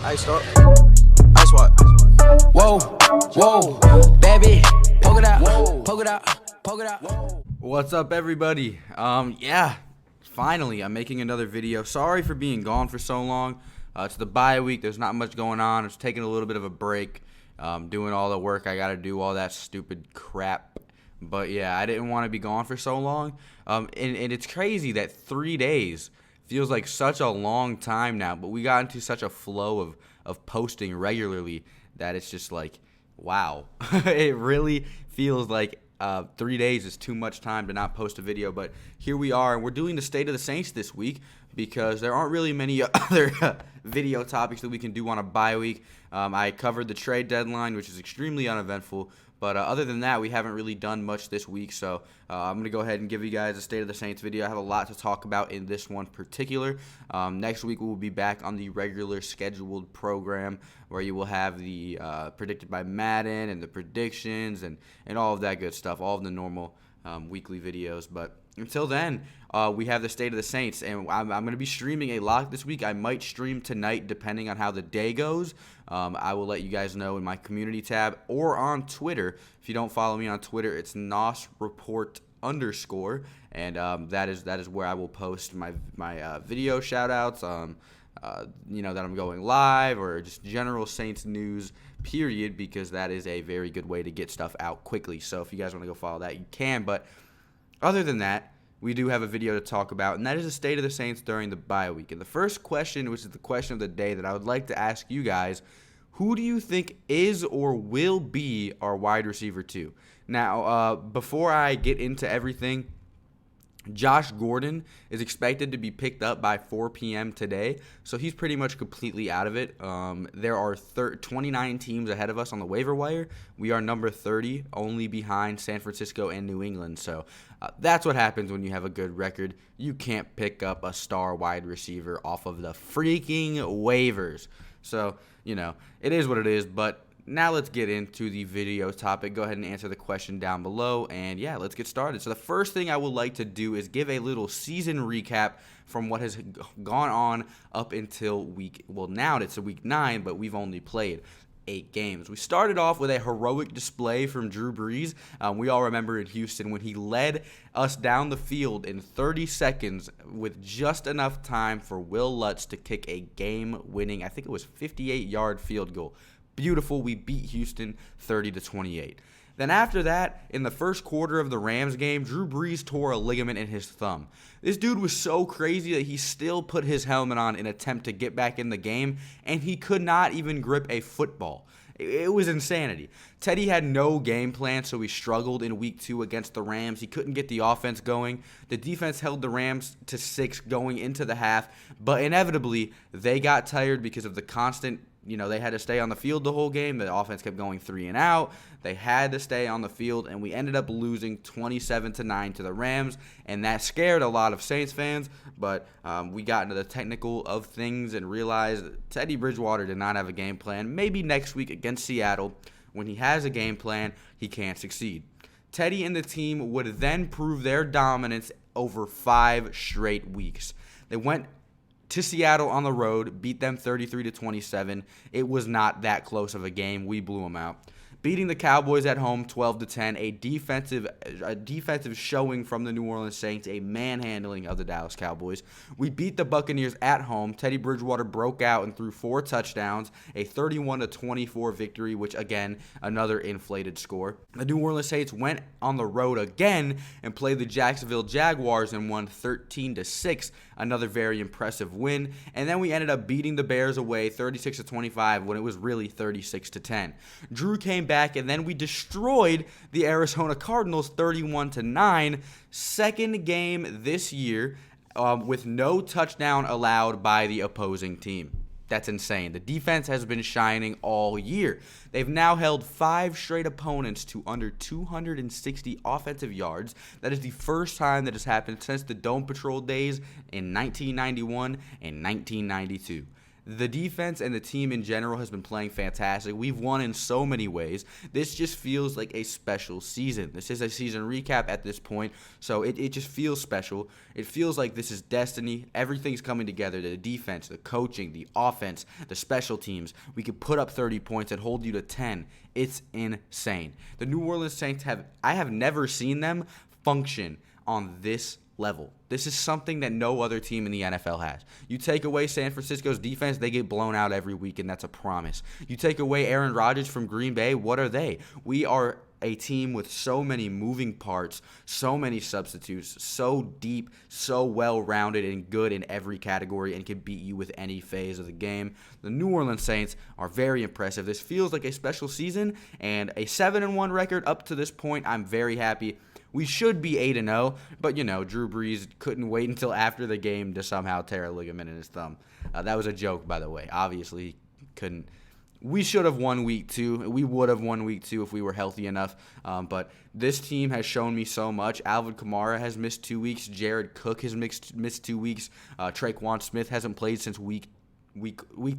I start. I swat. Whoa, whoa, baby, poke it out, poke it out, poke it out. What's up, everybody? Yeah, finally, I'm making another video. Sorry for being gone for so long. It's the bye week. There's not much going on. I was taking a little bit of a break, doing all the work I got to do, all that stupid crap. But yeah, I didn't want to be gone for so long. And it's crazy that 3 days feels like such a long time now. But we got into such a flow of posting regularly that it's just like, wow. It really feels like 3 days is too much time to not post a video. But here we are, and we're doing the State of the Saints this week because there aren't really many other video topics that we can do on a bye week. I covered the trade deadline, which is extremely uneventful. But other than that, we haven't really done much this week, so I'm going to go ahead and give you guys a State of the Saints video. I have a lot to talk about in this one particular. Next week, we will be back on the regular scheduled program where you will have the predicted by Madden and the predictions and all of that good stuff, all of the normal weekly videos. But until then, we have the State of the Saints, and I'm going to be streaming a lot this week. I might stream tonight depending on how the day goes. I will let you guys know in my community tab or on Twitter. If you don't follow me on Twitter, it's nosreport_, and that is where I will post my video shout-outs, that I'm going live, or just general Saints news, period, because that is a very good way to get stuff out quickly. So if you guys want to go follow that, you can. But other than that, we do have a video to talk about, and that is the State of the Saints during the bye week. And the first question, which is the question of the day that I would like to ask you guys, who do you think is or will be our wide receiver 2? Now, before I get into everything, Josh Gordon is expected to be picked up by 4 p.m. today, so he's pretty much completely out of it. There are 29 teams ahead of us on the waiver wire. We are number 30, only behind San Francisco and New England, so that's what happens when you have a good record. You can't pick up a star wide receiver off of the freaking waivers. So, it is what it is, but now let's get into the video topic. Go ahead and answer the question down below, and yeah, let's get started. So the first thing I would like to do is give a little season recap from what has gone on up until now it's week 9, but we've only played 8 games. We started off with a heroic display from Drew Brees. We all remember in Houston when he led us down the field in 30 seconds with just enough time for Will Lutz to kick a game-winning, I think it was 58-yard field goal. Beautiful. We beat Houston 30-28. Then after that, in the first quarter of the Rams game, Drew Brees tore a ligament in his thumb. This dude was so crazy that he still put his helmet on in an attempt to get back in the game, and he could not even grip a football. It was insanity. Teddy had no game plan, so he struggled in week 2 against the Rams. He couldn't get the offense going. The defense held the Rams to 6 going into the half, but inevitably, they got tired because of the constant they had to stay on the field the whole game. The offense kept going 3 and out. They had to stay on the field, and we ended up losing 27-9 to the Rams, and that scared a lot of Saints fans. But we got into the technical of things and realized that Teddy Bridgewater did not have a game plan. Maybe next week against Seattle, when he has a game plan, he can't succeed. Teddy and the team would then prove their dominance over 5 straight weeks. They went to Seattle on the road, beat them 33-27. It was not that close of a game. We blew them out. Beating the Cowboys at home 12-10, a defensive showing from the New Orleans Saints, a manhandling of the Dallas Cowboys. We beat the Buccaneers at home. Teddy Bridgewater broke out and threw 4 touchdowns, a 31-24 victory, which again, another inflated score. The New Orleans Saints went on the road again and played the Jacksonville Jaguars and won 13-6, another very impressive win. And then we ended up beating the Bears away 36-25 when it was really 36-10. Drew came back, and then we destroyed the Arizona Cardinals 31-9. Second game this year with no touchdown allowed by the opposing team. That's insane. The defense has been shining all year. They've now held 5 straight opponents to under 260 offensive yards. That is the first time that has happened since the Dome Patrol days in 1991 and 1992. The defense and the team in general has been playing fantastic. We've won in so many ways. This just feels like a special season. This is a season recap at this point, so it just feels special. It feels like this is destiny. Everything's coming together. The defense, the coaching, the offense, the special teams. We could put up 30 points and hold you to 10. It's insane. The New Orleans Saints I have never seen them function on this level. This is something that no other team in the NFL has. You take away San Francisco's defense, they get blown out every week, and that's a promise. You take away Aaron Rodgers from Green Bay, what are they? We are a team with so many moving parts, so many substitutes, so deep, so well-rounded and good in every category, and can beat you with any phase of the game. The New Orleans Saints are very impressive. This feels like a special season, and a 7-1 record up to this point. I'm very happy. We should be 8-0, but, Drew Brees couldn't wait until after the game to somehow tear a ligament in his thumb. That was a joke, by the way. Obviously, he couldn't. We should have won week 2. We would have won week 2 if we were healthy enough. But this team has shown me so much. Alvin Kamara has missed 2 weeks. Jared Cook has missed 2 weeks. Traquan Smith hasn't played since week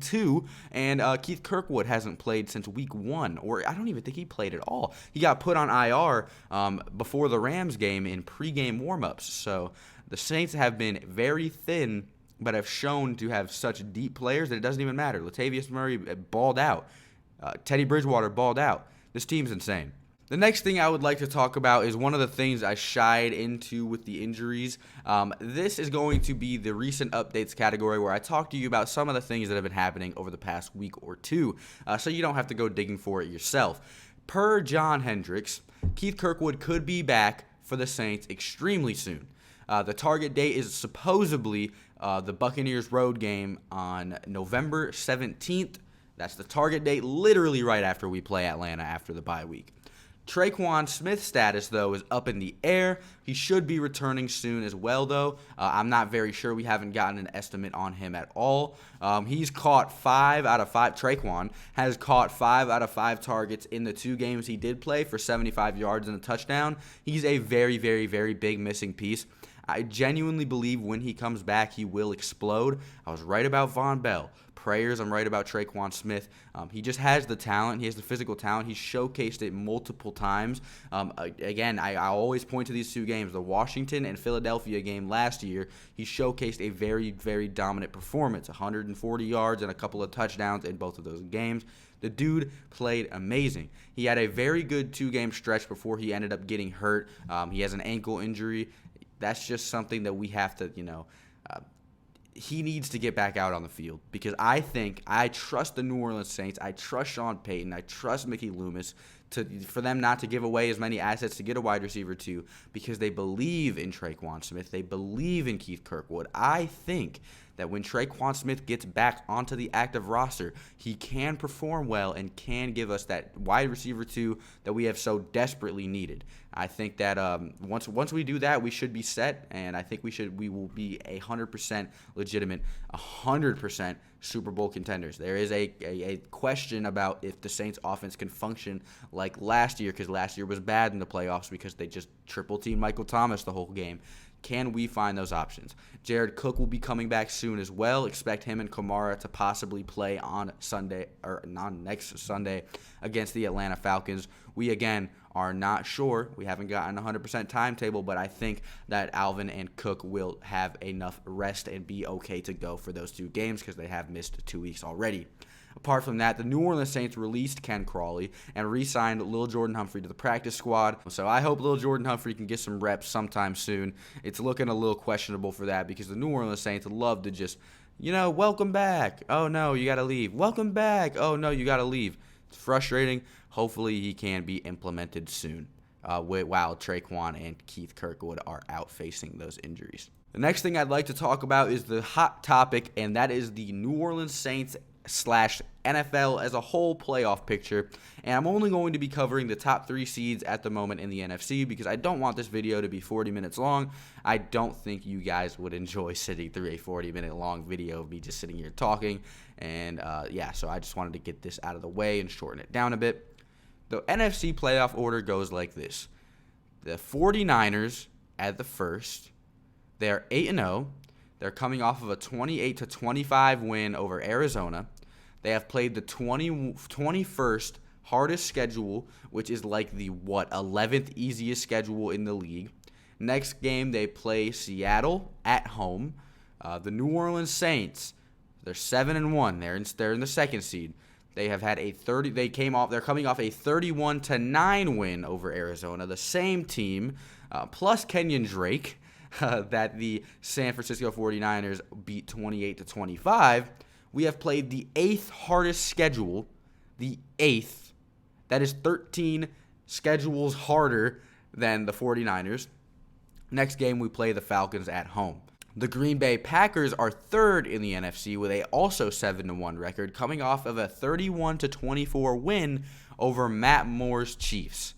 2, and Keith Kirkwood hasn't played since week 1, or I don't even think he played at all. He got put on IR before the Rams game in pregame warmups. So the Saints have been very thin, but have shown to have such deep players that it doesn't even matter. Latavius Murray balled out. Teddy Bridgewater balled out. This team's insane. The next thing I would like to talk about is one of the things I shied into with the injuries. This is going to be the recent updates category where I talk to you about some of the things that have been happening over the past week or two, so you don't have to go digging for it yourself. Per John Hendricks, Keith Kirkwood could be back for the Saints extremely soon. The target date is supposedly the Buccaneers road game on November 17th. That's the target date, literally right after we play Atlanta after the bye week. Traquan Smith's status, though, is up in the air. He should be returning soon as well, though. I'm not very sure. We haven't gotten an estimate on him at all. He's caught 5 out of 5. Traquan has caught 5 out of 5 targets in the 2 games he did play for 75 yards and a touchdown. He's a very, very, very big missing piece. I genuinely believe when he comes back, he will explode. I was right about Von Bell. Prayers, I'm right about Traquan Smith. He just has the talent. He has the physical talent. He's showcased it multiple times. Again, I always point to these 2 games, the Washington and Philadelphia game last year. He showcased a very, very dominant performance, 140 yards and a couple of touchdowns in both of those games. The dude played amazing. He had a very good 2-game stretch before he ended up getting hurt. He has an ankle injury. That's just something that we have to, he needs to get back out on the field, because I trust the New Orleans Saints. I trust Sean Payton. I trust Mickey Loomis for them not to give away as many assets to get a wide receiver too, because they believe in Traquan Smith. They believe in Keith Kirkwood. I think that when Traquan Smith gets back onto the active roster, he can perform well and can give us that wide receiver 2 that we have so desperately needed. I think that once we do that, we should be set, and I think we will be 100% legitimate, 100% Super Bowl contenders. There is a question about if the Saints offense can function like last year, because last year was bad in the playoffs because they just triple-teamed Michael Thomas the whole game. Can we find those options? Jared Cook will be coming back soon as well. Expect him and Kamara to possibly play on Sunday, or on next Sunday, against the Atlanta Falcons. We, again, are not sure. We haven't gotten a 100% timetable, but I think that Alvin and Cook will have enough rest and be okay to go for those 2 games, because they have missed 2 weeks already. Apart from that, the New Orleans Saints released Ken Crawley and re-signed Lil Jordan Humphrey to the practice squad. So I hope Lil Jordan Humphrey can get some reps sometime soon. It's looking a little questionable for that, because the New Orleans Saints love to just, welcome back. Oh, no, you got to leave. Welcome back. Oh, no, you got to leave. It's frustrating. Hopefully he can be implemented soon while Traquan and Keith Kirkwood are out facing those injuries. The next thing I'd like to talk about is the hot topic, and that is the New Orleans Saints /NFL as a whole playoff picture. And I'm only going to be covering the top 3 seeds at the moment in the NFC, because I don't want this video to be 40 minutes long. I don't think you guys would enjoy sitting through a 40-minute long video of me just sitting here talking. And so I just wanted to get this out of the way and shorten it down a bit. The NFC playoff order goes like this. The 49ers at the first. They're 8-0. They're coming off of a 28-25 win over Arizona. They have played the 21st hardest schedule, which is like the 11th easiest schedule in the league. Next game, they play Seattle at home. The New Orleans Saints, they're 7-1. They're in the second seed. They have had they're coming off a 31-9 win over Arizona, the same team, plus Kenyon Drake, that the San Francisco 49ers beat 28-25. We have played the 8th hardest schedule, the 8th. That is 13 schedules harder than the 49ers. Next game, we play the Falcons at home. The Green Bay Packers are third in the NFC with a also 7-1 record, coming off of a 31-24 win over Matt Moore's Chiefs.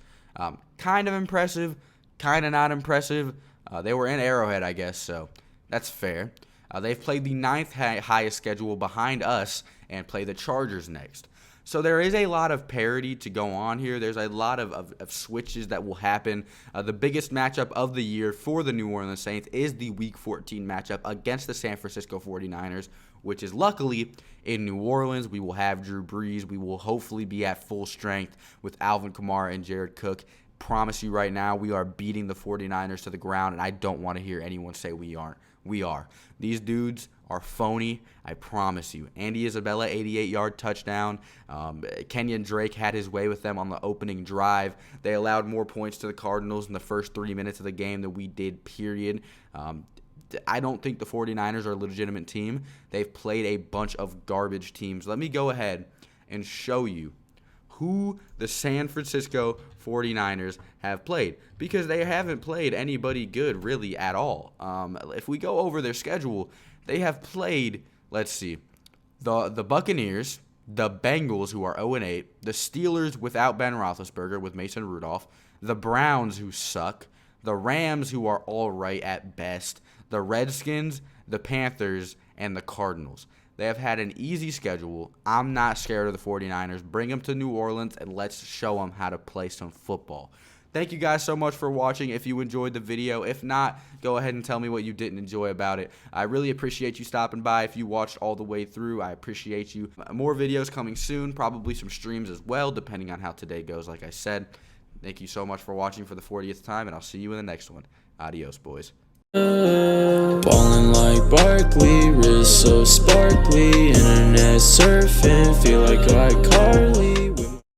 Kind of impressive, kind of not impressive. They were in Arrowhead, I guess, so that's fair. They've played the 9th highest schedule behind us and play the Chargers next. So there is a lot of parity to go on here. There's a lot of switches that will happen. The biggest matchup of the year for the New Orleans Saints is the Week 14 matchup against the San Francisco 49ers, which is luckily in New Orleans. We will have Drew Brees. We will hopefully be at full strength with Alvin Kamara and Jared Cook. Promise you right now, we are beating the 49ers to the ground, and I don't want to hear anyone say we aren't. We are. These dudes are phony, I promise you. Andy Isabella, 88-yard touchdown. Kenyon Drake had his way with them on the opening drive. They allowed more points to the Cardinals in the first 3 minutes of the game than we did, period. I don't think the 49ers are a legitimate team. They've played a bunch of garbage teams. Let me go ahead and show you who the San Francisco 49ers have played, because they haven't played anybody good really at all. If we go over their schedule, they have played, let's see, the Buccaneers, the Bengals, who are 0-8, the Steelers without Ben Roethlisberger with Mason Rudolph, the Browns, who suck, the Rams, who are all right at best, the Redskins, the Panthers, and the Cardinals. They have had an easy schedule. I'm not scared of the 49ers. Bring them to New Orleans, and let's show them how to play some football. Thank you guys so much for watching. If you enjoyed the video, if not, go ahead and tell me what you didn't enjoy about it. I really appreciate you stopping by. If you watched all the way through, I appreciate you. More videos coming soon, probably some streams as well, depending on how today goes, like I said. Thank you so much for watching for the 40th time, and I'll see you in the next one. Adios, boys. Ballin' like Barkley, wrist so sparkly, internet surfing, feel like iCarly.